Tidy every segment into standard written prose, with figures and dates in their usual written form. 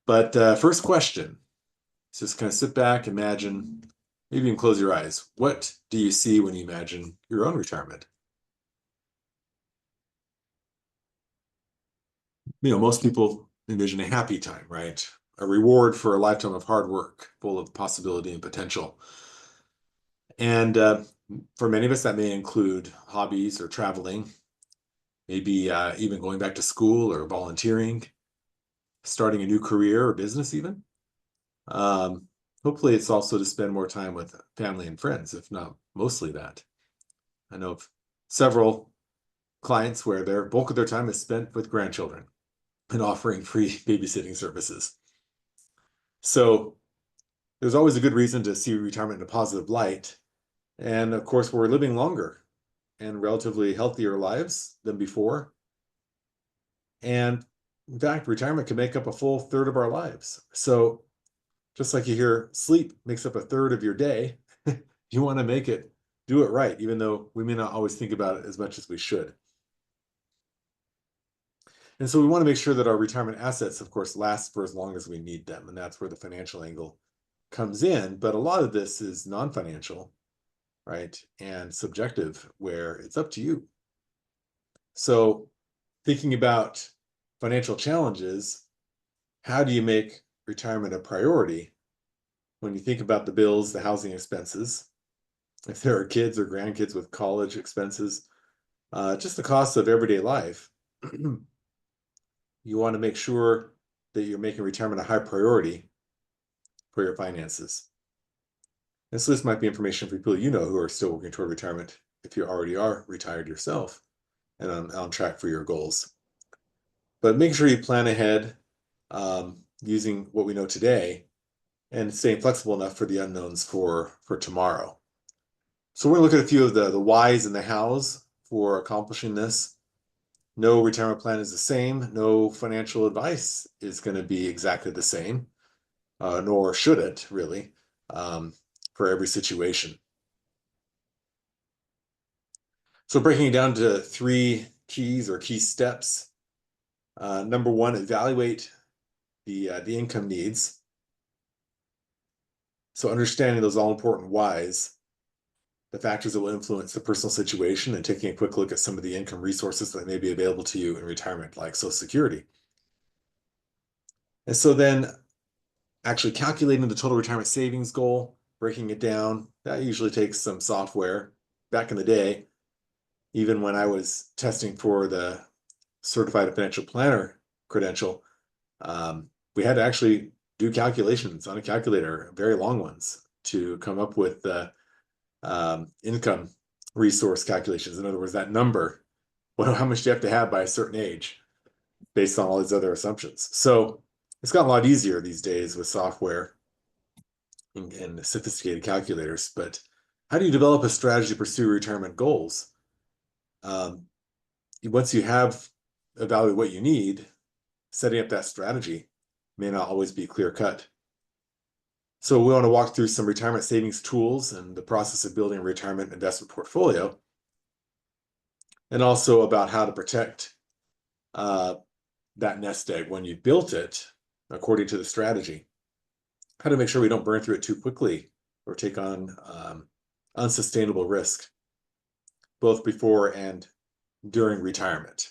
But first question, just kind of sit back, imagine, maybe even close your eyes. What do you see when you imagine your own retirement? Most people envision a happy time, right? A reward for a lifetime of hard work, full of possibility and potential. And for many of us, that may include hobbies or traveling, maybe even going back to school or volunteering, starting a new career or business even. Um, Hopefully it's also to spend more time with family and friends, if not mostly that. I know of several clients where their bulk of their time is spent with grandchildren and offering free babysitting services. So there's always a good reason to see retirement in a positive light. And of course, we're living longer and relatively healthier lives than before. And in fact, retirement can make up a full third of our lives. So just like you hear, sleep makes up a third of your day. You want to do it right, even though we may not always think about it as much as we should. And so we want to make sure that our retirement assets, of course, last for as long as we need them. And that's where the financial angle comes in. But a lot of this is non-financial, right? And subjective, where it's up to you. So thinking about financial challenges, how do you make retirement a priority when you think about the bills, the housing expenses, if there are kids or grandkids with college expenses, just the cost of everyday life? You want to make sure that you're making retirement a high priority for your finances. And so this might be information for people who are still working toward retirement, if you already are retired yourself and on track for your goals. But make sure you plan ahead using what we know today and staying flexible enough for the unknowns for tomorrow. So we're going to look at a few of the whys and the hows for accomplishing this. No retirement plan is the same. No financial advice is going to be exactly the same, nor should it really, for every situation. So breaking it down to 3 keys or key steps. Number 1, evaluate the income needs. So understanding those all-important whys, the factors that will influence the personal situation, and taking a quick look at some of the income resources that may be available to you in retirement, like Social Security. And so then actually calculating the total retirement savings goal, breaking it down, that usually takes some software. Back in the day, even when I was testing for the Certified Financial Planner credential, we had to actually do calculations on a calculator, very long ones, to come up with the income resource calculations. In other words, that number, how much do you have to have by a certain age based on all these other assumptions. So it's gotten a lot easier these days with software and sophisticated calculators. But how do you develop a strategy to pursue retirement goals? Once you have evaluated what you need, setting up that strategy may not always be clear cut. So we want to walk through some retirement savings tools and the process of building a retirement investment portfolio, and also about how to protect that nest egg when you built it according to the strategy. How to make sure we don't burn through it too quickly or take on unsustainable risk, both before and during retirement.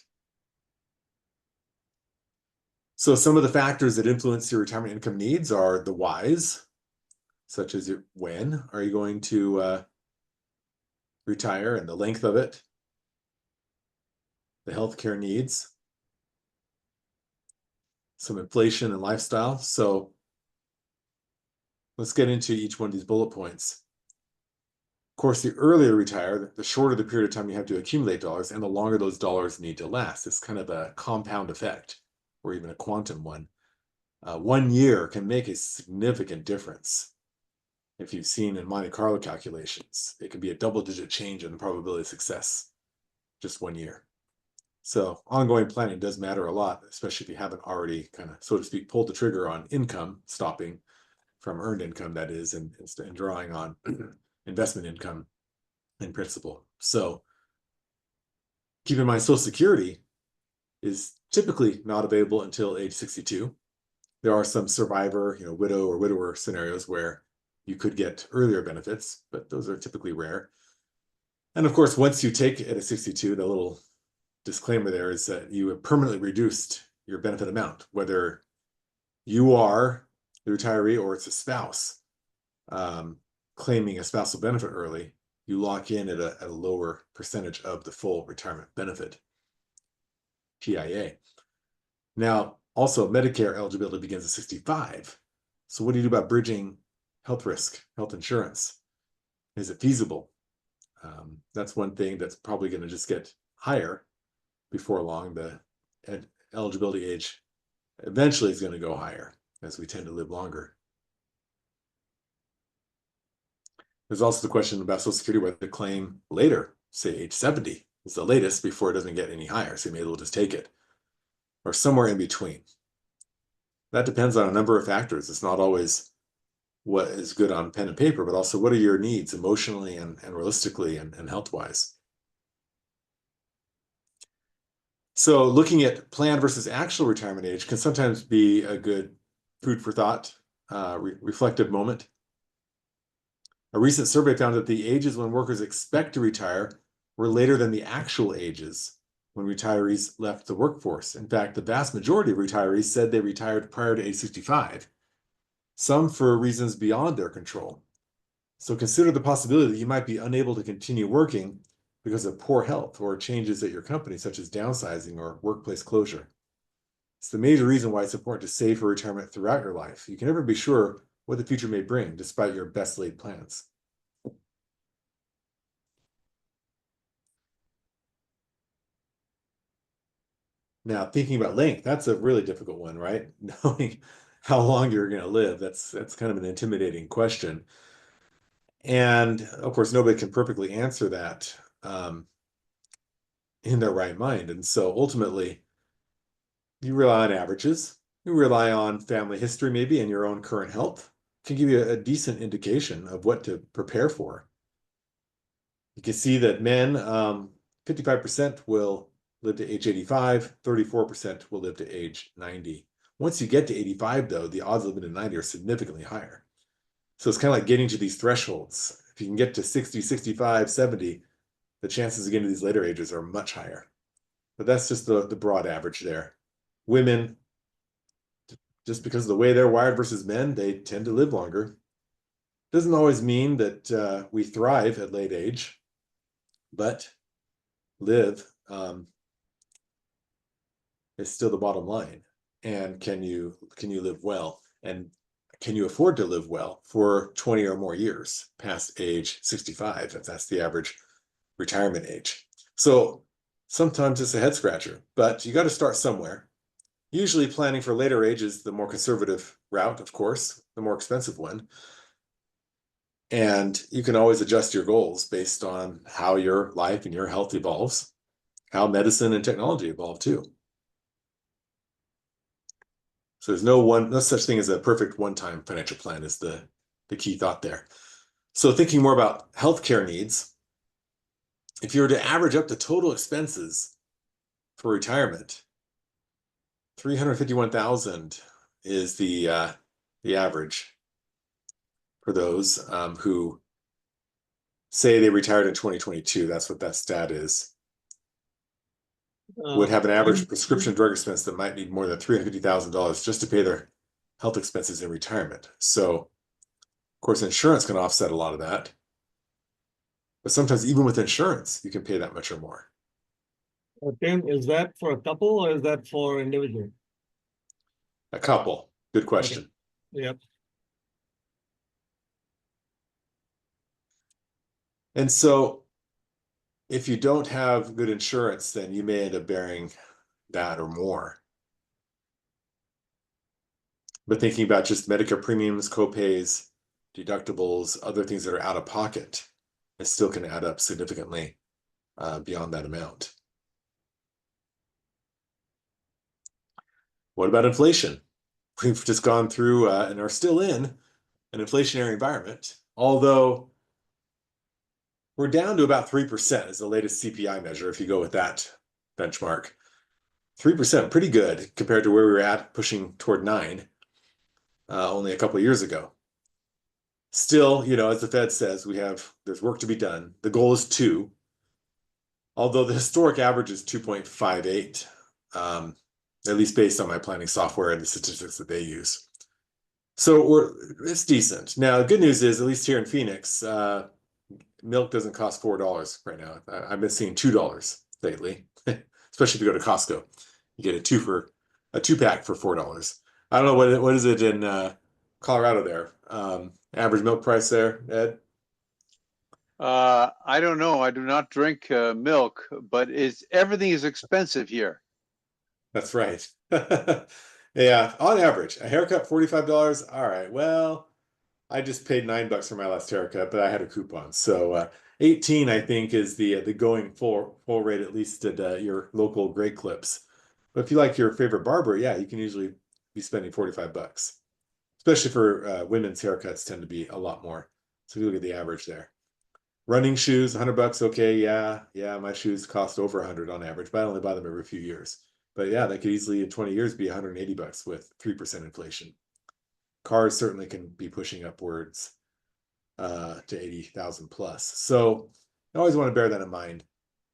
So some of the factors that influence your retirement income needs are the whys, such as when are you going to retire and the length of it, the healthcare needs, some inflation and lifestyle. So let's get into each one of these bullet points. Of course, the earlier you retire, the shorter the period of time you have to accumulate dollars, and the longer those dollars need to last. It's kind of a compound effect, or even a quantum one. 1 year can make a significant difference. If you've seen in Monte Carlo calculations, it can be a double-digit change in the probability of success, just 1 year. So ongoing planning does matter a lot, especially if you haven't already kind of, so to speak, pulled the trigger on income, stopping from earned income, that is, and drawing on investment income in principle. So keep in mind, Social Security is typically not available until age 62. There are some survivor, widow or widower scenarios where you could get earlier benefits, but those are typically rare. And of course, once you take it at 62, the little disclaimer there is that you have permanently reduced your benefit amount, whether you are the retiree or it's a spouse claiming a spousal benefit early. You lock in at a lower percentage of the full retirement benefit, PIA. Now, also Medicare eligibility begins at 65. So what do you do about bridging health risk, health insurance? Is it feasible? That's one thing that's probably going to just get higher before long. The eligibility age eventually is going to go higher as we tend to live longer. There's also the question about Social Security, whether to claim later, say age 70 is the latest before it doesn't get any higher. So you may as well just take it, or somewhere in between. That depends on a number of factors. It's not always what is good on pen and paper, but also what are your needs emotionally and realistically and health-wise. So looking at planned versus actual retirement age can sometimes be a good food for thought, reflective moment. A recent survey found that the ages when workers expect to retire were later than the actual ages when retirees left the workforce. In fact, the vast majority of retirees said they retired prior to age 65, some for reasons beyond their control. So consider the possibility that you might be unable to continue working because of poor health or changes at your company, such as downsizing or workplace closure. It's the major reason why it's important to save for retirement throughout your life. You can never be sure what the future may bring, despite your best laid plans. Now, thinking about length, that's a really difficult one, right? Knowing how long you're going to live, that's kind of an intimidating question. And of course, nobody can perfectly answer that in their right mind. And so ultimately, you rely on averages. You rely on family history, maybe, and your own current health. Can give you a decent indication of what to prepare for. You can see that men, 55% will live to age 85, 34% will live to age 90. Once you get to 85, though, the odds of living to 90 are significantly higher. So it's kind of like getting to these thresholds. If you can get to 60, 65, 70, the chances of getting to these later ages are much higher. But that's just the broad average there. Women, just because of the way they're wired versus men, they tend to live longer. Doesn't always mean that we thrive at late age, but live is still the bottom line. And can you live well? And can you afford to live well for 20 or more years past age 65, if that's the average retirement age? So sometimes it's a head scratcher, but you got to start somewhere. Usually planning for later age is the more conservative route, of course, the more expensive one. And you can always adjust your goals based on how your life and your health evolves, how medicine and technology evolve too. So there's no such thing as a perfect one-time financial plan is the key thought there. So thinking more about healthcare needs, if you were to average up the total expenses for retirement, $351,000 is the average for those who say they retired in 2022. That's what that stat is. Would have an average prescription drug expense that might need more than $350,000 just to pay their health expenses in retirement. So, of course, insurance can offset a lot of that. But sometimes even with insurance, you can pay that much or more. Tim, is that for a couple or is that for individual? A couple. Good question. Okay. Yep. And so if you don't have good insurance, then you may end up bearing that or more. But thinking about just Medicare premiums, copays, deductibles, other things that are out of pocket, it still can add up significantly beyond that amount. What about inflation? We've just gone through and are still in an inflationary environment, although we're down to about 3% is the latest CPI measure, if you go with that benchmark. 3%, pretty good compared to where we were at, pushing toward 9%. only a couple of years ago. Still, as the Fed says, there's work to be done. The goal is 2, although the historic average is 2.58, at least based on my planning software and the statistics that they use. So it's decent. Now, the good news is, at least here in Phoenix, milk doesn't cost $4 right now. I've been seeing $2 lately, especially if you go to Costco. You get a 2-pack for $4. I don't know what is it in Colorado there. Average milk price there, Ed? I don't know. I do not drink milk, but everything is expensive here. That's right. Yeah, on average, a haircut $45. All right, well, I just paid $9 for my last haircut, but I had a coupon. So 18, I think, is the going full rate, at least at your local Great Clips. But if you like your favorite barber, yeah, you can usually be spending $45, especially for women's haircuts tend to be a lot more. So if you look at the average there. Running shoes, $100, okay, yeah, my shoes cost over 100 on average, but I only buy them every few years. But yeah, that could easily in 20 years be $180 with 3% inflation. Cars certainly can be pushing upwards to 80,000 plus. So I always want to bear that in mind.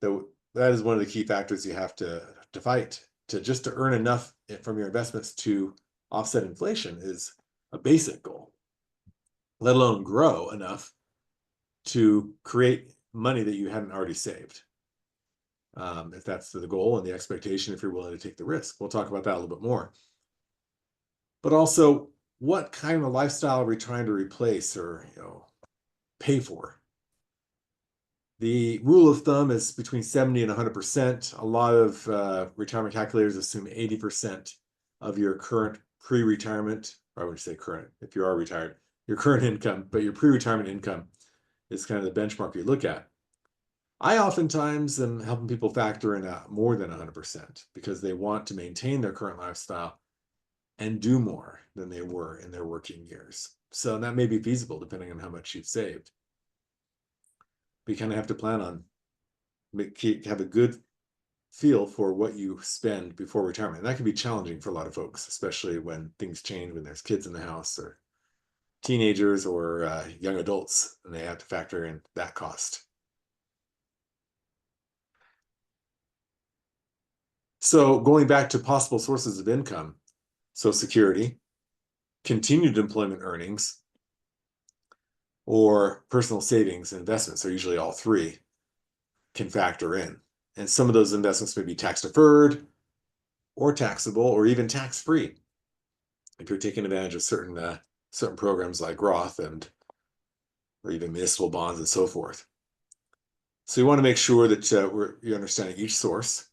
That is one of the key factors you have to fight to earn enough from your investments to offset inflation is a basic goal, let alone grow enough to create money that you hadn't already saved. If that's the goal and the expectation, if you're willing to take the risk. We'll talk about that a little bit more. But also, what kind of lifestyle are we trying to replace or pay for? The rule of thumb is between 70 and 100%. A lot of retirement calculators assume 80% of your current pre-retirement, or I would say current, if you are retired, your current income, but your pre-retirement income is kind of the benchmark you look at. I oftentimes am helping people factor in more than 100% because they want to maintain their current lifestyle and do more than they were in their working years. So that may be feasible depending on how much you've saved. But you kind of have to plan on have a good feel for what you spend before retirement. And that can be challenging for a lot of folks, especially when things change, when there's kids in the house or teenagers or young adults, and they have to factor in that cost. So going back to possible sources of income, Social Security, continued employment earnings, or personal savings and investments, are usually all three, can factor in. And some of those investments may be tax deferred or taxable or even tax free if you're taking advantage of certain programs like Roth or even municipal bonds and so forth. So you want to make sure that you're understanding each source.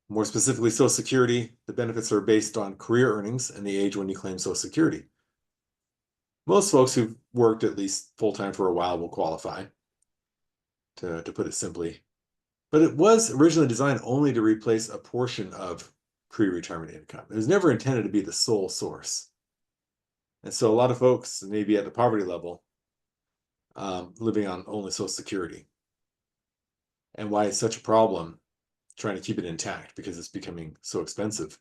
More specifically, Social Security, the benefits are based on career earnings and the age when you claim Social Security. Most folks who've worked at least full-time for a while will qualify, to put it simply. But it was originally designed only to replace a portion of pre-retirement income. It was never intended to be the sole source. And so a lot of folks, maybe at the poverty level, living on only Social Security. And why it's such a problem trying to keep it intact, because it's becoming so expensive.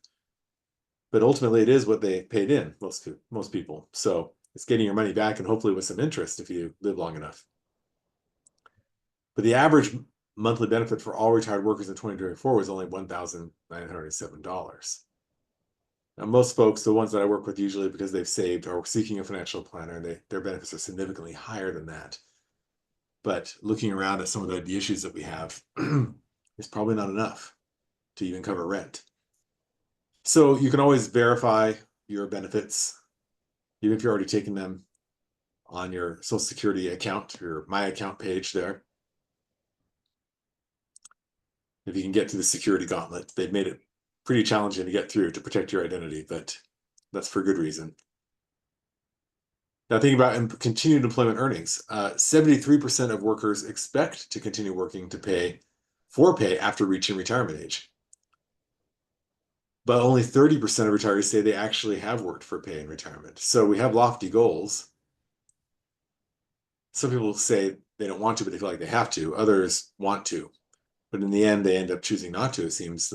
But ultimately, it is what they paid in, most people. So it's getting your money back, and hopefully with some interest if you live long enough. But the average monthly benefit for all retired workers in 2024 was only $1,907. Now, most folks, the ones that I work with usually because they've saved, are seeking a financial planner, and their benefits are significantly higher than that. But looking around at some of the issues that we have, it's probably not enough to even cover rent. So you can always verify your benefits, even if you're already taking them on your Social Security account, your My Account page there. If you can get to the security gauntlet, they've made it pretty challenging to get through to protect your identity, but that's for good reason. Now, thinking about continued employment earnings, 73% of workers expect to continue working to pay after reaching retirement age. But only 30% of retirees say they actually have worked for pay in retirement. So we have lofty goals. Some people say they don't want to, but they feel like they have to. Others want to. But in the end, they end up choosing not to, it seems,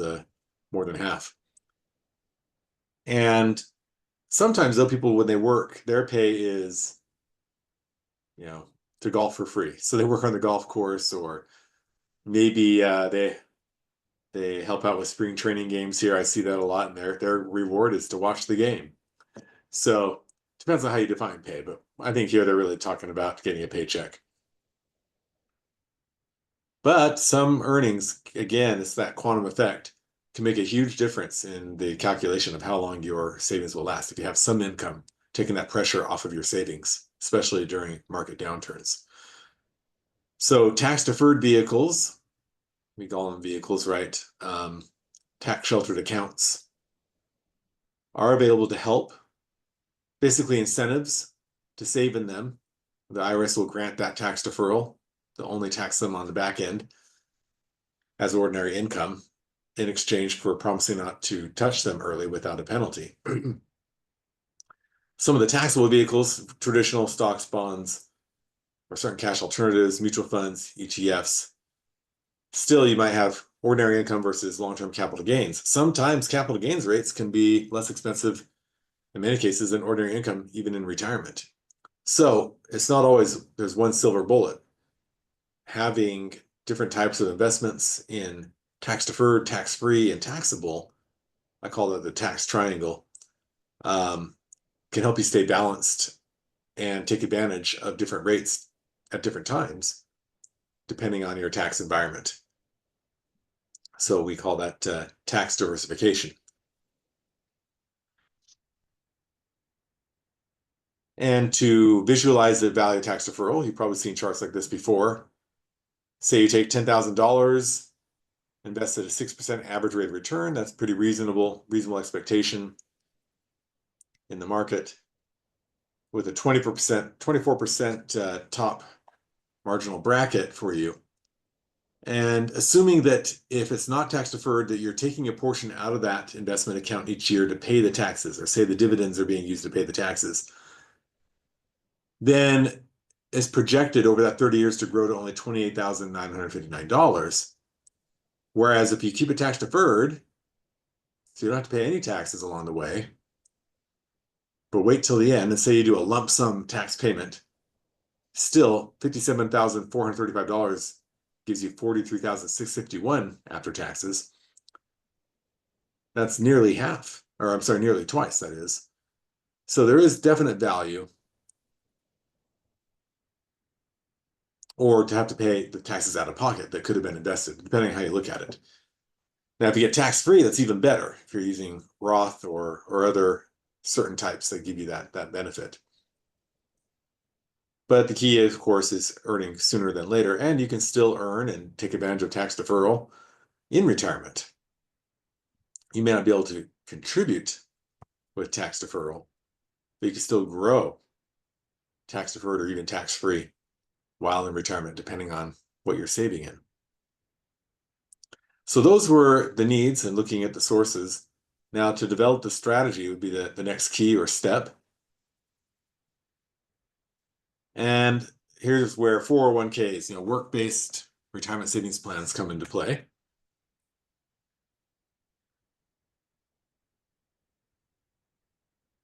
more than half. And Sometimes though, people, when they work, their pay is, to golf for free. So they work on the golf course, or maybe they help out with spring training games here. I see that a lot, and their reward is to watch the game. So depends on how you define pay, but I think here they're really talking about getting a paycheck. But some earnings, again, it's that quantum effect, can make a huge difference in the calculation of how long your savings will last. If you have some income, taking that pressure off of your savings, especially during market downturns. So tax-deferred vehicles, we call them vehicles, right? Tax-sheltered accounts are available to help. Basically, incentives to save in them. The IRS will grant that tax deferral. They'll only tax them on the back end as ordinary income in exchange for promising not to touch them early without a penalty. Some of the taxable vehicles, traditional stocks, bonds, or certain cash alternatives, mutual funds, ETFs. Still, you might have ordinary income versus long-term capital gains. Sometimes capital gains rates can be less expensive in many cases than ordinary income, even in retirement. So it's not always there's one silver bullet. Having different types of investments in tax-deferred, tax-free, and taxable, I call that the tax triangle, can help you stay balanced and take advantage of different rates at different times, depending on your tax environment. So we call that tax diversification. And to visualize the value of tax deferral, you've probably seen charts like this before. Say you take $10,000, invest at a 6% average rate of return. That's pretty reasonable expectation in the market, with a 24% top marginal bracket for you. And assuming that if it's not tax deferred, that you're taking a portion out of that investment account each year to pay the taxes, or say the dividends are being used to pay the taxes, then it's projected over that 30 years to grow to only $28,959. Whereas if you keep it tax deferred, so you don't have to pay any taxes along the way, but wait till the end and say you do a lump sum tax payment, still $57,435 gives you $43,651 after taxes. That's nearly half, or I'm sorry, nearly twice, that is. So there is definite value. Or to have to pay the taxes out of pocket that could have been invested, depending on how you look at it. Now, if you get tax-free, that's even better if you're using Roth or other certain types that give you that benefit. But the key, of course, is earning sooner than later, and you can still earn and take advantage of tax deferral in retirement. You may not be able to contribute with tax deferral, but you can still grow tax deferred or even tax-free while in retirement, depending on what you're saving in. So those were the needs and looking at the sources. Now, to develop the strategy would be the next key or step. And here's where 401ks, work-based retirement savings plans come into play.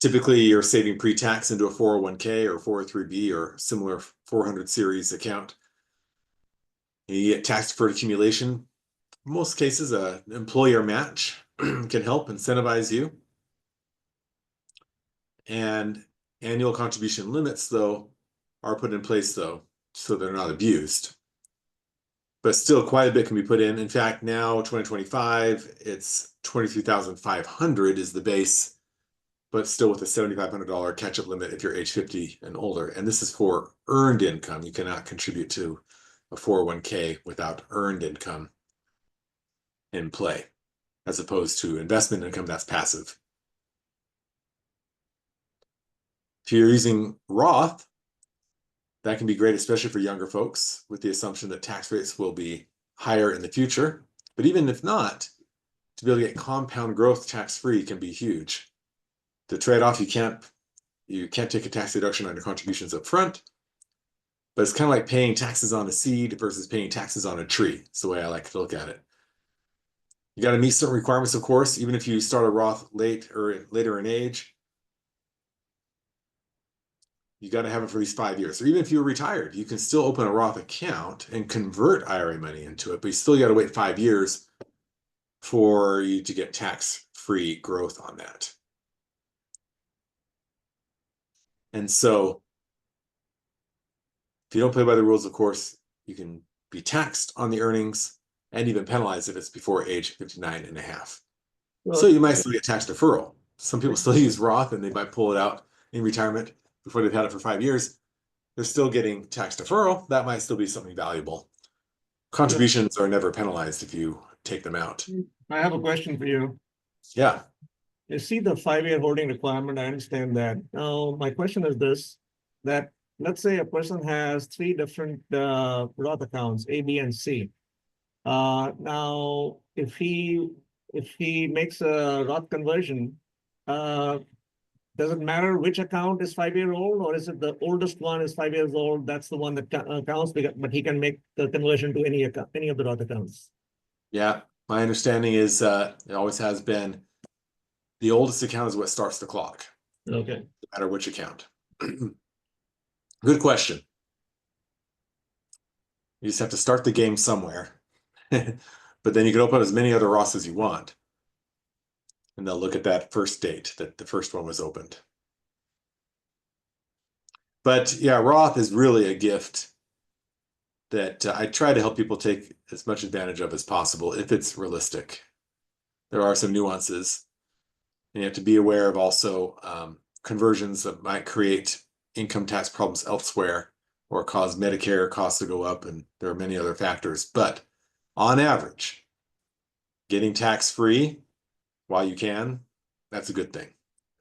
Typically, you're saving pre-tax into a 401k or 403b or similar 400 series account. You get tax-deferred accumulation. In most cases, an employer match can help incentivize you. And annual contribution limits, though, are put in place, though, so they're not abused. But still, quite a bit can be put in. In fact, now, 2025, it's $23,500 is the base, but still with a $7,500 catch-up limit if you're age 50 and older. And this is for earned income. You cannot contribute to a 401k without earned income in play, as opposed to investment income that's passive. If you're using Roth, that can be great, especially for younger folks, with the assumption that tax rates will be higher in the future. But even if not, to be able to get compound growth tax-free can be huge. The trade-off, you can't take a tax deduction on your contributions up front, but it's kind of like paying taxes on a seed versus paying taxes on a tree. It's the way I like to look at it. You got to meet certain requirements, of course, even if you start a Roth later in age. you got to have it for at least 5 years. Or even if you're retired, you can still open a Roth account and convert IRA money into it, but you still got to wait 5 years for you to get tax-free growth on that. And so if you don't play by the rules, of course, you can be taxed on the earnings and even penalized if it's before age 59 and a half. So you might still get tax deferral. Some people still use Roth and they might pull it out in retirement before they've had it for 5 years. They're still getting tax deferral. That might still be something valuable. Contributions are never penalized if you take them out. I have a question for you. Yeah. You see the 5-year holding requirement, I understand that. Now, my question is this, that let's say a person has 3 different Roth accounts, A, B, and C. Now, if he makes a Roth conversion, does it matter which account is 5 years old, or is it the oldest one is 5 years old? That's the one that counts, but he can make the conversion to any account, any of the Roth accounts. Yeah. My understanding is it always has been the oldest account is what starts the clock. Okay. No matter which account. Good question. You just have to start the game somewhere. But then you can open as many other Roths as you want. And they'll look at that first date that the first one was opened. But yeah, Roth is really a gift that I try to help people take as much advantage of as possible if it's realistic. There are some nuances. And you have to be aware of also conversions that might create income tax problems elsewhere or cause Medicare costs to go up, and there are many other factors. But on average, getting tax-free while you can, that's a good thing.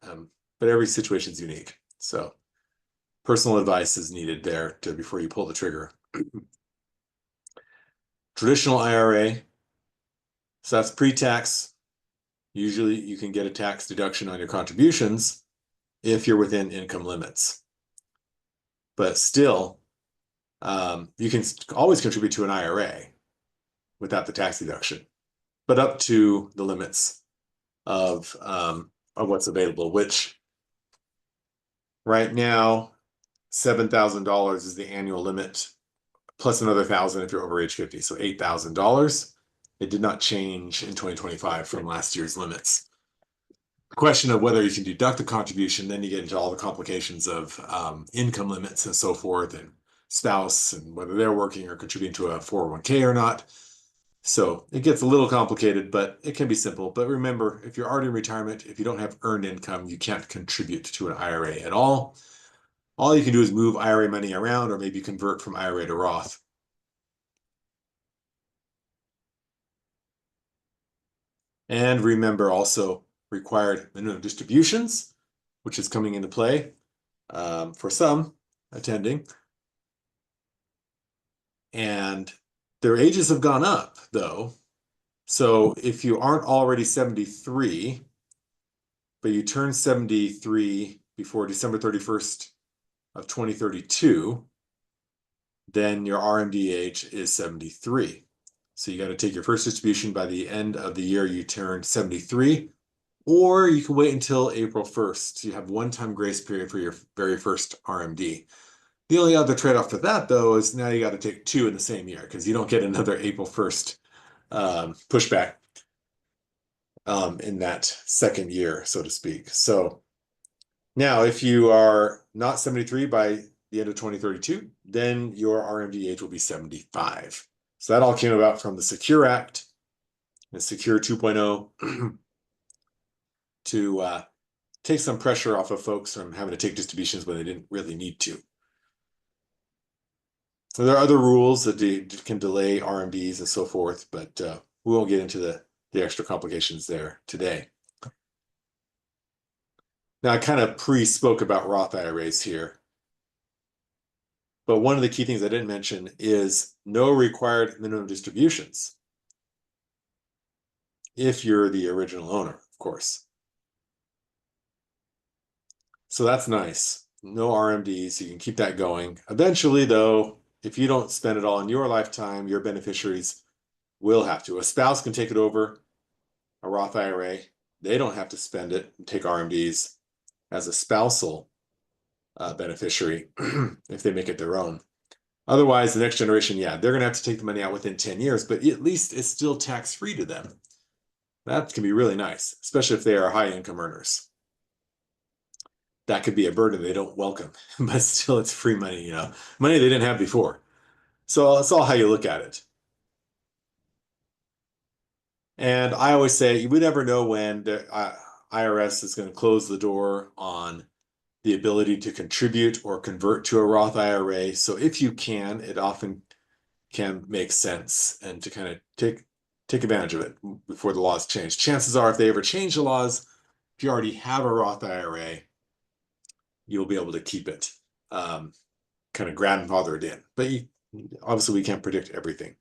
But every situation is unique. So personal advice is needed there before you pull the trigger. Traditional IRA, so that's pre-tax. Usually you can get a tax deduction on your contributions if you're within income limits. But still, you can always contribute to an IRA without the tax deduction, but up to the limits of what's available, which right now, $7,000 is the annual limit, plus another $1,000 if you're over age 50, so $8,000. It did not change in 2025 from last year's limits. The question of whether you can deduct the contribution, then you get into all the complications of income limits and so forth, and spouse, and whether they're working or contributing to a 401k or not. So it gets a little complicated, but it can be simple. But remember, if you're already in retirement, if you don't have earned income, you can't contribute to an IRA at all. All you can do is move IRA money around or maybe convert from IRA to Roth. And remember also required minimum distributions, which is coming into play for some attending. And their ages have gone up, though. So if you aren't already 73, but you turn 73 before December 31st of 2032, then your RMD age is 73. So you got to take your first distribution by the end of the year you turned 73, or you can wait until April 1st. So you have one-time grace period for your very first RMD. The only other trade-off for that, though, is now you got to take 2 in the same year because you don't get another April 1st pushback in that second year, so to speak. So now if you are not 73 by the end of 2032, then your RMD age will be 75. So that all came about from the Secure Act and Secure 2.0 to take some pressure off of folks from having to take distributions when they didn't really need to. So there are other rules that can delay RMDs and so forth, but we won't get into the extra complications there today. Now, I kind of pre-spoke about Roth IRAs here, but one of the key things I didn't mention is no required minimum distributions if you're the original owner, of course. So that's nice. No RMDs, you can keep that going. Eventually, though, if you don't spend it all in your lifetime, your beneficiaries will have to. A spouse can take it over, a Roth IRA. They don't have to spend it and take RMDs as a spousal beneficiary if they make it their own. Otherwise, the next generation, yeah, they're going to have to take the money out within 10 years, but at least it's still tax-free to them. That can be really nice, especially if they are high income earners. That could be a burden they don't welcome, but still it's free money, you know, money they didn't have before. So it's all how you look at it. And I always say you would never know when the IRS is going to close the door on the ability to contribute or convert to a Roth IRA. So if you can, it often can make sense and to kind of take advantage of it before the laws change. Chances are, if they ever change the laws, if you already have a Roth IRA, you'll be able to keep it kind of grandfathered in. But obviously, we can't predict everything.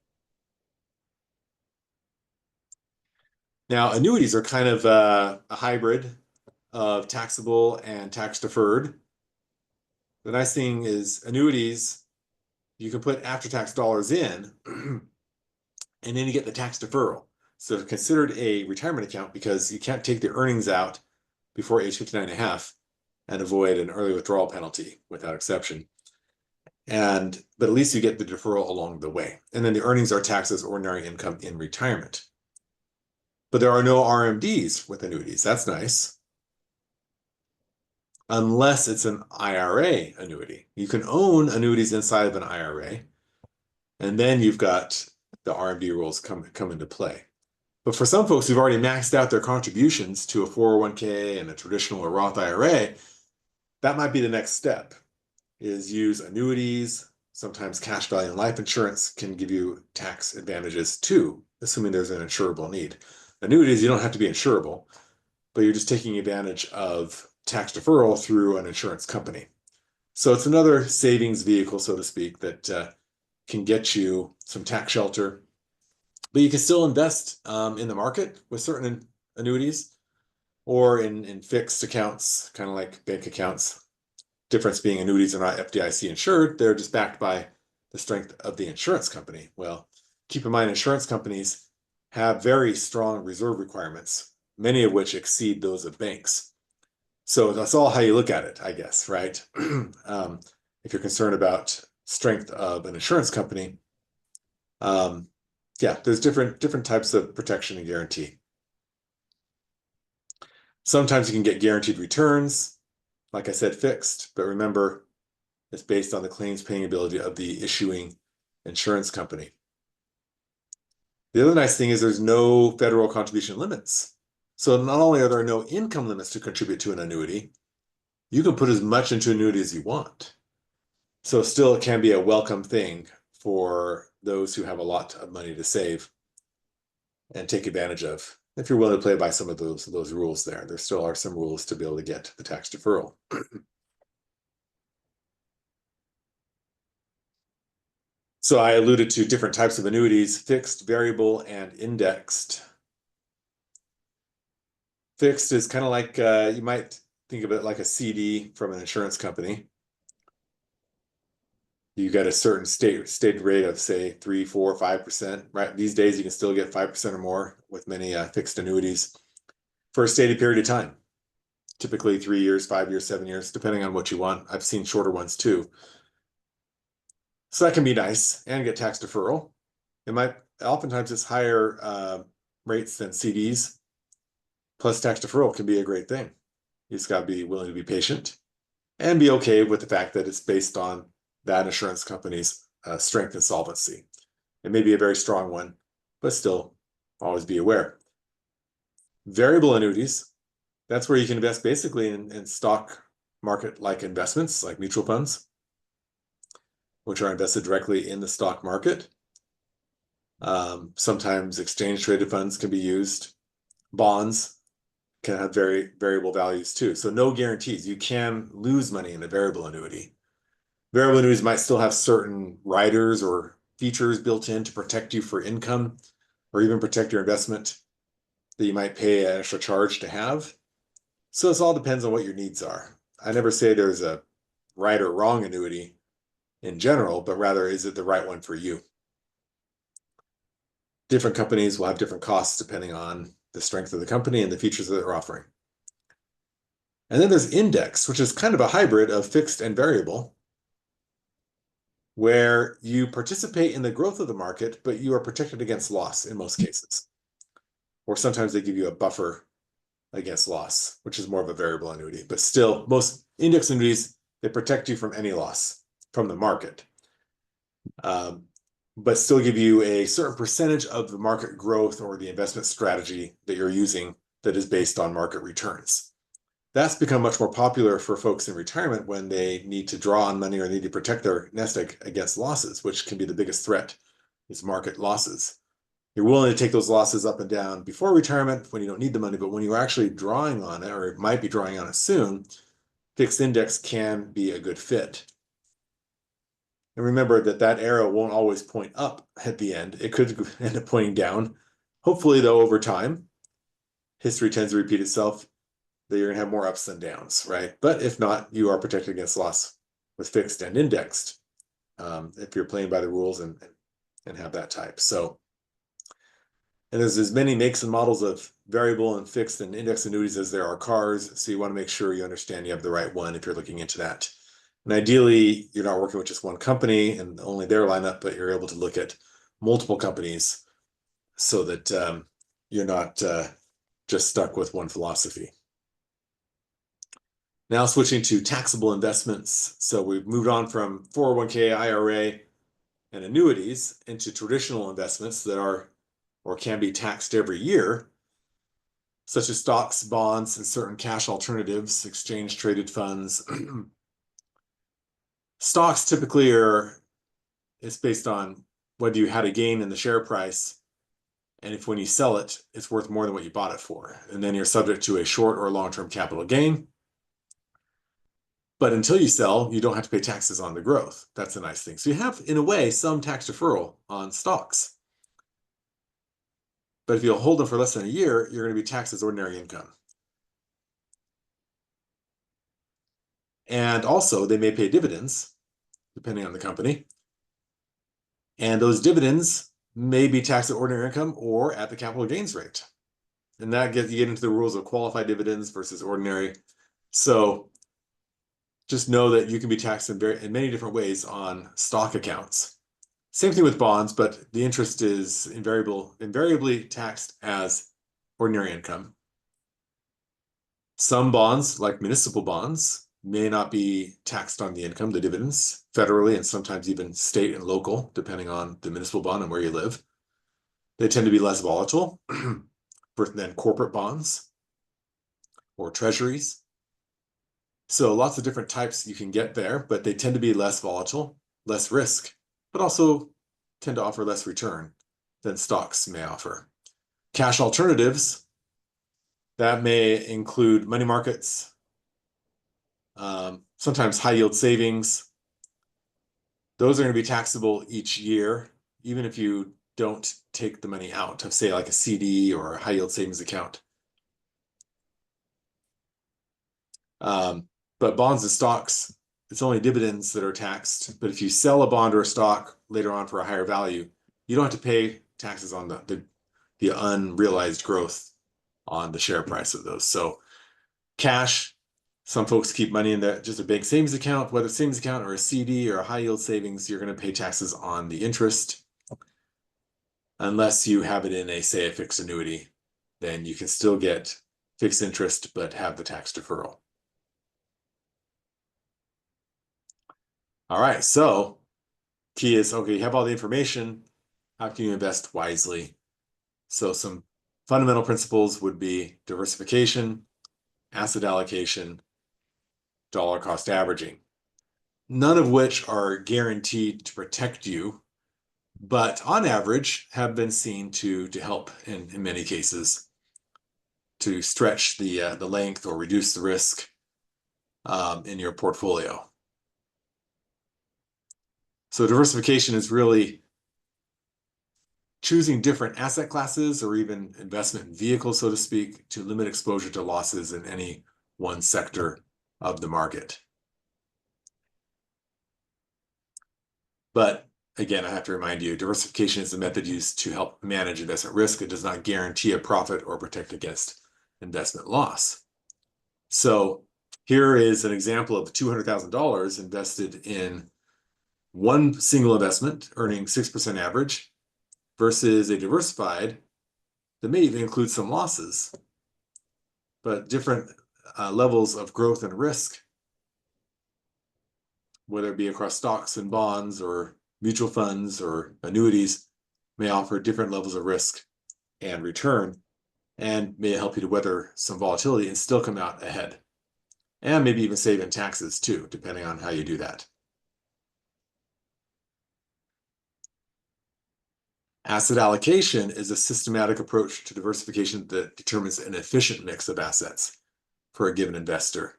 Now, annuities are kind of a hybrid of taxable and tax deferred. The nice thing is annuities, you can put after-tax dollars in, and then you get the tax deferral. So it's considered a retirement account because you can't take the earnings out before age 59.5 and avoid an early withdrawal penalty without exception. But at least you get the deferral along the way. And then the earnings are taxed as ordinary income in retirement. But there are no RMDs with annuities. That's nice. Unless it's an IRA annuity. You can own annuities inside of an IRA, and then you've got the RMD rules come into play. But for some folks who've already maxed out their contributions to a 401k and a traditional or Roth IRA, that might be the next step, is use annuities. Sometimes cash value and life insurance can give you tax advantages too, assuming there's an insurable need. Annuities, you don't have to be insurable, but you're just taking advantage of tax deferral through an insurance company. So it's another savings vehicle, so to speak, that can get you some tax shelter, but you can still invest in the market with certain annuities or in fixed accounts, kind of like bank accounts. Difference being annuities are not FDIC insured. They're just backed by the strength of the insurance company. Well, keep in mind, insurance companies have very strong reserve requirements, many of which exceed those of banks. So that's all how you look at it, I guess, right? If you're concerned about strength of an insurance company, yeah, there's different types of protection and guarantee. Sometimes you can get guaranteed returns, like I said, fixed, but remember, it's based on the claims paying ability of the issuing insurance company. The other nice thing is there's no federal contribution limits. So not only are there no income limits to contribute to an annuity, you can put as much into annuity as you want. So still it can be a welcome thing for those who have a lot of money to save and take advantage of. If you're willing to play by some of those rules there still are some rules to be able to get the tax deferral. So I alluded to different types of annuities: fixed, variable, and indexed. Fixed is kind of like, you might think of it like a CD from an insurance company. You get a certain stated rate of, say, 3, 4, 5%. Right? These days, you can still get 5% or more with many fixed annuities for a stated period of time. Typically 3 years, 5 years, 7 years, depending on what you want. I've seen shorter ones too. So that can be nice and get tax deferral. Oftentimes it's higher rates than CDs. Plus tax deferral can be a great thing. You just got to be willing to be patient and be okay with the fact that it's based on that insurance company's strength and solvency. It may be a very strong one, but still always be aware. Variable annuities, that's where you can invest basically in stock market-like investments like mutual funds, which are invested directly in the stock market. Sometimes exchange-traded funds can be used. Bonds can have very variable values too. So no guarantees. You can lose money in a variable annuity. Variable annuities might still have certain riders or features built in to protect you for income or even protect your investment that you might pay an extra charge to have. So this all depends on what your needs are. I never say there's a right or wrong annuity in general, but rather, is it the right one for you? Different companies will have different costs depending on the strength of the company and the features that they're offering. And then there's index, which is kind of a hybrid of fixed and variable, where you participate in the growth of the market, but you are protected against loss in most cases. Or sometimes they give you a buffer against loss, which is more of a variable annuity. But still, most index annuities, they protect you from any loss from the market, but still give you a certain percentage of the market growth or the investment strategy that you're using that is based on market returns. That's become much more popular for folks in retirement when they need to draw on money or need to protect their nest egg against losses, which can be the biggest threat, is market losses. You're willing to take those losses up and down before retirement when you don't need the money, but when you're actually drawing on it, or might be drawing on it soon, fixed index can be a good fit. And remember that that arrow won't always point up at the end. It could end up pointing down. Hopefully, though, over time, history tends to repeat itself, that you're going to have more ups than downs, right? But if not, you are protected against loss with fixed and indexed, if you're playing by the rules and have that type. So, and there's as many makes and models of variable and fixed and index annuities as there are cars. So you want to make sure you understand you have the right one if you're looking into that. And ideally, you're not working with just one company and only their lineup, but you're able to look at multiple companies so that you're not just stuck with one philosophy. Now switching to taxable investments. So we've moved on from 401k, IRA, and annuities into traditional investments that are or can be taxed every year, such as stocks, bonds, and certain cash alternatives, exchange traded funds. Stocks typically it's based on whether you had a gain in the share price, and if when you sell it, it's worth more than what you bought it for. And then you're subject to a short or long-term capital gain. But until you sell, you don't have to pay taxes on the growth. That's a nice thing. So you have, in a way, some tax deferral on stocks. But if you'll hold them for less than a year, you're going to be taxed as ordinary income. And also, they may pay dividends, depending on the company. And those dividends may be taxed at ordinary income or at the capital gains rate. And that you get into the rules of qualified dividends versus ordinary. So just know that you can be taxed in many different ways on stock accounts. Same thing with bonds, but the interest is invariably taxed as ordinary income. Some bonds, like municipal bonds, may not be taxed on the income, the dividends, federally and sometimes even state and local, depending on the municipal bond and where you live. They tend to be less volatile than corporate bonds or treasuries. So lots of different types you can get there, but they tend to be less volatile, less risk, but also tend to offer less return than stocks may offer. Cash alternatives, that may include money markets, sometimes high yield savings. Those are going to be taxable each year, even if you don't take the money out of, say, like a CD or a high yield savings account. But bonds and stocks, it's only dividends that are taxed. But if you sell a bond or a stock later on for a higher value, you don't have to pay taxes on the unrealized growth on the share price of those. So cash, some folks keep money in just a bank savings account, whether it's a savings account or a CD or a high yield savings, you're going to pay taxes on the interest. Unless you have it in say, a fixed annuity, then you can still get fixed interest, but have the tax deferral. All right, so key is, okay, you have all the information. How can you invest wisely? So some fundamental principles would be diversification, asset allocation, dollar cost averaging, none of which are guaranteed to protect you, but on average have been seen to help in many cases to stretch the length or reduce the risk in your portfolio. So diversification is really choosing different asset classes or even investment vehicles, so to speak, to limit exposure to losses in any one sector of the market. But again, I have to remind you, diversification is the method used to help manage investment risk. It does not guarantee a profit or protect against investment loss. So Here is an example of $200,000 invested in one single investment, earning 6% average, versus a diversified that may even include some losses, but different levels of growth and risk, whether it be across stocks and bonds or mutual funds or annuities, may offer different levels of risk and return, and may help you to weather some volatility and still come out ahead. And maybe even save in taxes too, depending on how you do that. Asset allocation is a systematic approach to diversification that determines an efficient mix of assets for a given investor.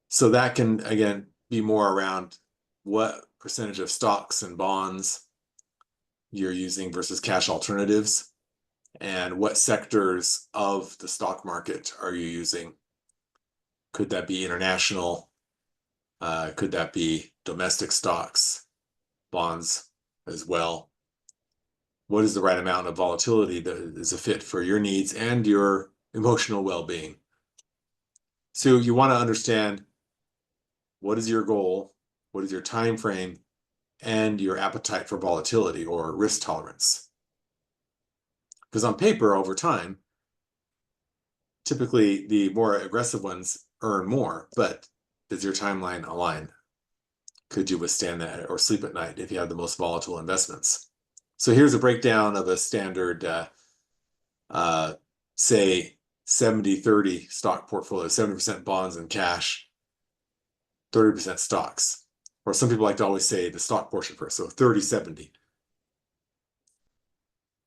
So that can, again, be more around what percentage of stocks and bonds you're using versus cash alternatives, and what sectors of the stock market are you using. Could that be international? Could that be domestic stocks, bonds as well? What is the right amount of volatility that is a fit for your needs and your emotional well-being? So you want to understand what is your goal, what is your time frame, and your appetite for volatility or risk tolerance. Because on paper, over time, typically the more aggressive ones earn more, but does your timeline align? Could you withstand that or sleep at night if you have the most volatile investments? So here's a breakdown of a standard, say 70-30 stock portfolio, 70% bonds and cash, 30% stocks. Or some people like to always say the stock portion first, so 30-70.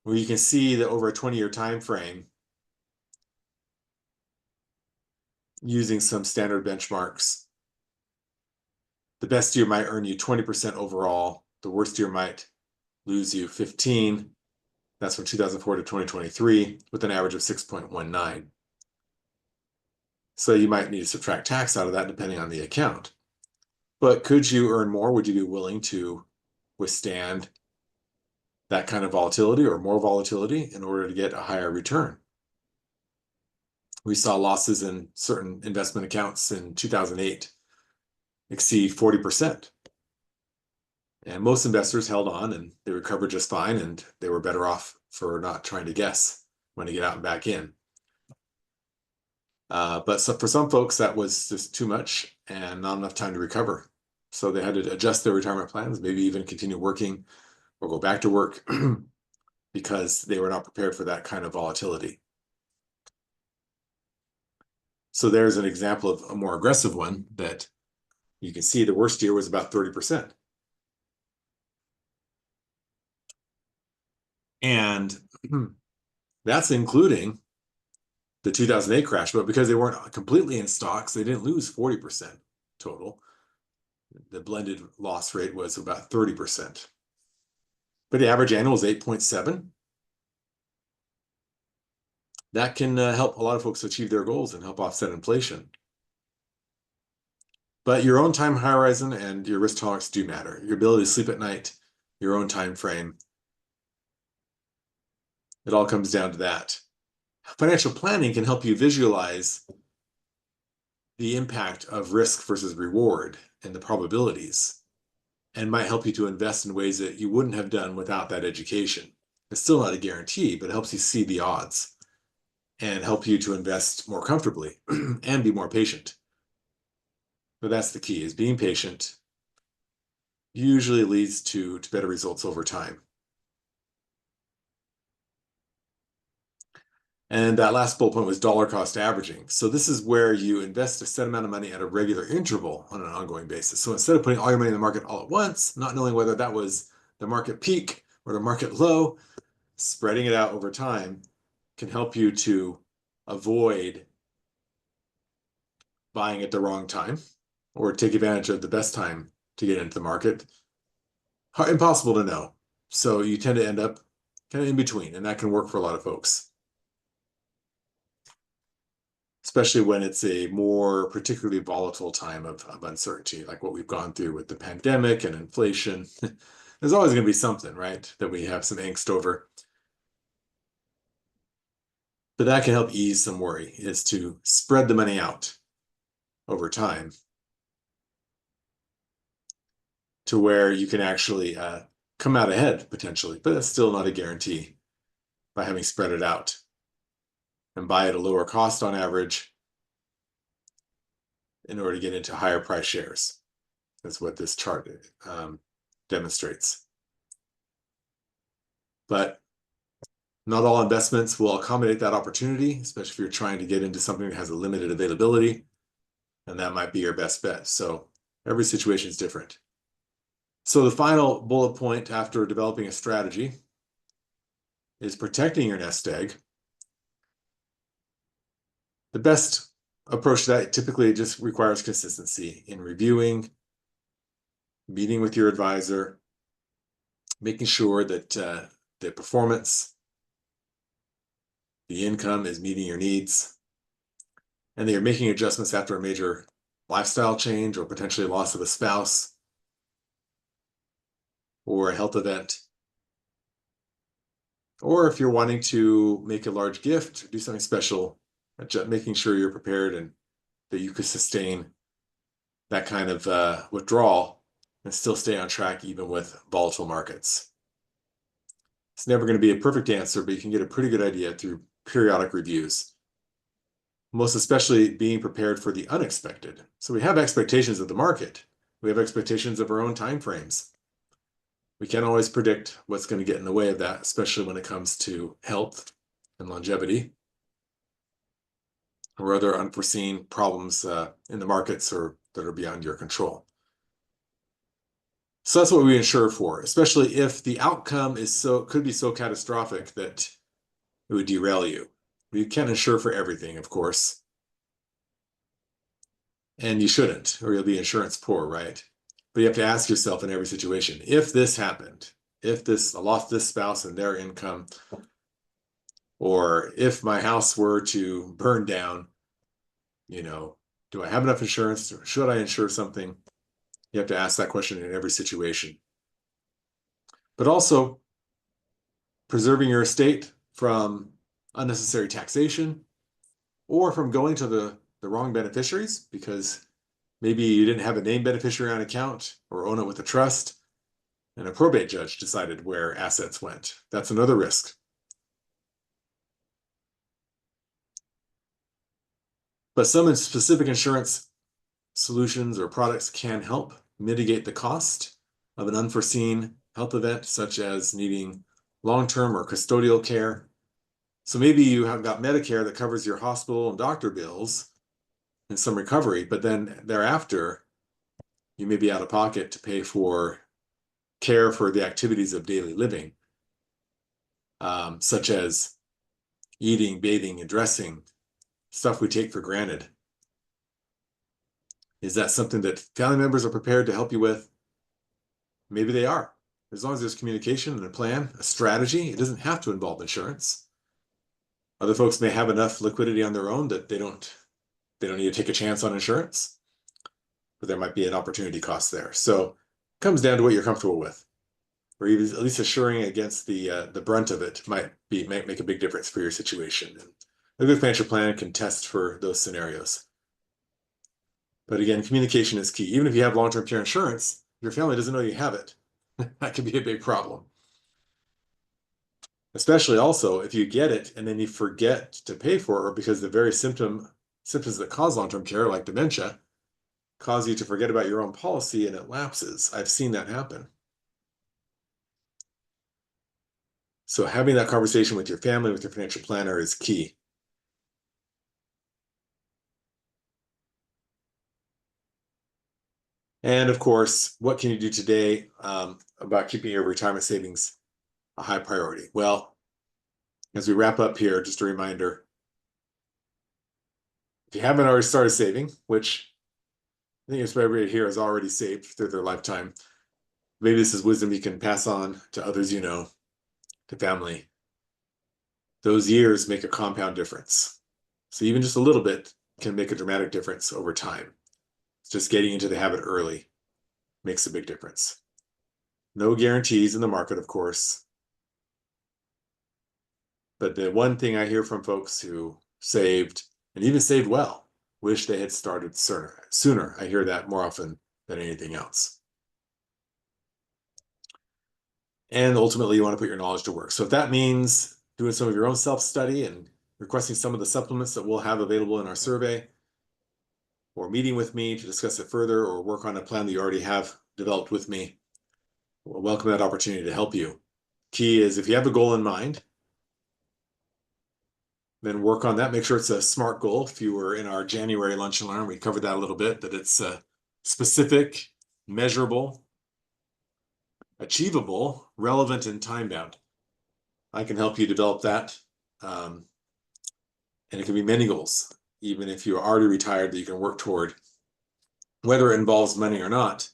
Where you can see that over a 20-year time frame, using some standard benchmarks, the best year might earn you 20% overall. The worst year might lose you 15. That's from 2004 to 2023, with an average of 6.19. So you might need to subtract tax out of that depending on the account. But could you earn more? Would you be willing to withstand that kind of volatility or more volatility in order to get a higher return? We saw losses in certain investment accounts in 2008 exceed 40%. And most investors held on and they recovered just fine, and they were better off for not trying to guess when to get out and back in. But so for some folks, that was just too much and not enough time to recover. So they had to adjust their retirement plans, maybe even continue working or go back to work because they were not prepared for that kind of volatility. So there's an example of a more aggressive one that you can see the worst year was about 30%. And that's including the 2008 crash, but because they weren't completely in stocks, they didn't lose 40% total. The blended loss rate was about 30%. But the average annual is 8.7. That can help a lot of folks achieve their goals and help offset inflation. But your own time horizon and your risk tolerance do matter. Your ability to sleep at night, your own time frame. It all comes down to that. Financial planning can help you visualize the impact of risk versus reward and the probabilities, and might help you to invest in ways that you wouldn't have done without that education. It's still not a guarantee, but it helps you see the odds and help you to invest more comfortably and be more patient. But that's the key, is being patient usually leads to better results over time. And that last bullet point was dollar cost averaging. So this is where you invest a set amount of money at a regular interval on an ongoing basis. So instead of putting all your money in the market all at once, not knowing whether that was the market peak or the market low, spreading it out over time can help you to avoid buying at the wrong time or take advantage of the best time to get into the market. Impossible to know. So you tend to end up kind of in between, and that can work for a lot of folks, especially when it's a more particularly volatile time of uncertainty, like what we've gone through with the pandemic and inflation. There's always going to be something, right, that we have some angst over. But that can help ease some worry, is to spread the money out over time to where you can actually come out ahead potentially, but that's still not a guarantee by having spread it out and buy at a lower cost on average in order to get into higher price shares. That's what this chart demonstrates. But not all investments will accommodate that opportunity, especially if you're trying to get into something that has a limited availability, and that might be your best bet. So every situation is different. So the final bullet point after developing a strategy is protecting your nest egg. The best approach to that typically just requires consistency in reviewing, meeting with your advisor, making sure that the performance, the income is meeting your needs, and that you're making adjustments after a major lifestyle change or potentially loss of a spouse or a health event. Or if you're wanting to make a large gift, do something special, making sure you're prepared and that you could sustain that kind of withdrawal and still stay on track even with volatile markets. It's never going to be a perfect answer, but you can get a pretty good idea through periodic reviews. Most especially being prepared for the unexpected. So we have expectations of the market. We have expectations of our own time frames. We can't always predict what's going to get in the way of that, especially when it comes to health and longevity or other unforeseen problems in the markets or that are beyond your control. So that's what we insure for, especially if the outcome could be so catastrophic that it would derail you. You can't insure for everything, of course. And you shouldn't, or you'll be insurance poor, right? But you have to ask yourself in every situation, if this happened, I lost this spouse and their income, or if my house were to burn down, do I have enough insurance? Or should I insure something? You have to ask that question in every situation. But also preserving your estate from unnecessary taxation or from going to the wrong beneficiaries because maybe you didn't have a named beneficiary on account or own it with a trust and a probate judge decided where assets went. That's another risk. But some specific insurance solutions or products can help mitigate the cost of an unforeseen health event, such as needing long-term or custodial care. So maybe you have got Medicare that covers your hospital and doctor bills and some recovery, but then thereafter, you may be out of pocket to pay for care for the activities of daily living, such as eating, bathing, and dressing, stuff we take for granted. Is that something that family members are prepared to help you with? Maybe they are. As long as there's communication and a plan, a strategy, it doesn't have to involve insurance. Other folks may have enough liquidity on their own that they don't need to take a chance on insurance, but there might be an opportunity cost there. So it comes down to what you're comfortable with, or even at least assuring against the brunt of it might make a big difference for your situation. And a good financial plan can test for those scenarios. But again, communication is key. Even if you have long-term care insurance, your family doesn't know you have it. That could be a big problem. Especially also if you get it and then you forget to pay for it, or because the very symptoms that cause long-term care, like dementia, cause you to forget about your own policy and it lapses. I've seen that happen. So having that conversation with your family, with your financial planner is key. And of course, what can you do today about keeping your retirement savings a high priority? Well, as we wrap up here, just a reminder, if you haven't already started saving, which I think everybody here has already saved through their lifetime, maybe this is wisdom you can pass on to others you know, to family. Those years make a compound difference. So even just a little bit can make a dramatic difference over time. It's just getting into the habit early makes a big difference. No guarantees in the market, of course. But the one thing I hear from folks who saved, and even saved well, wish they had started sooner. I hear that more often than anything else. And ultimately, you want to put your knowledge to work. So if that means doing some of your own self-study and requesting some of the supplements that we'll have available in our survey, or meeting with me to discuss it further, or work on a plan that you already have developed with me, we'll welcome that opportunity to help you. Key is if you have a goal in mind, then work on that. Make sure it's a SMART goal. If you were in our January Lunch and Learn, we covered that a little bit, that it's specific, measurable, achievable, relevant, and time-bound. I can help you develop that. And it can be many goals, even if you're already retired, that you can work toward. Whether it involves money or not,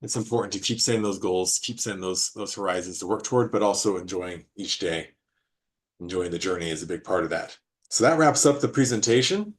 it's important to keep setting those goals, keep setting those horizons to work toward, but also enjoying each day. Enjoying the journey is a big part of that. So that wraps up the presentation.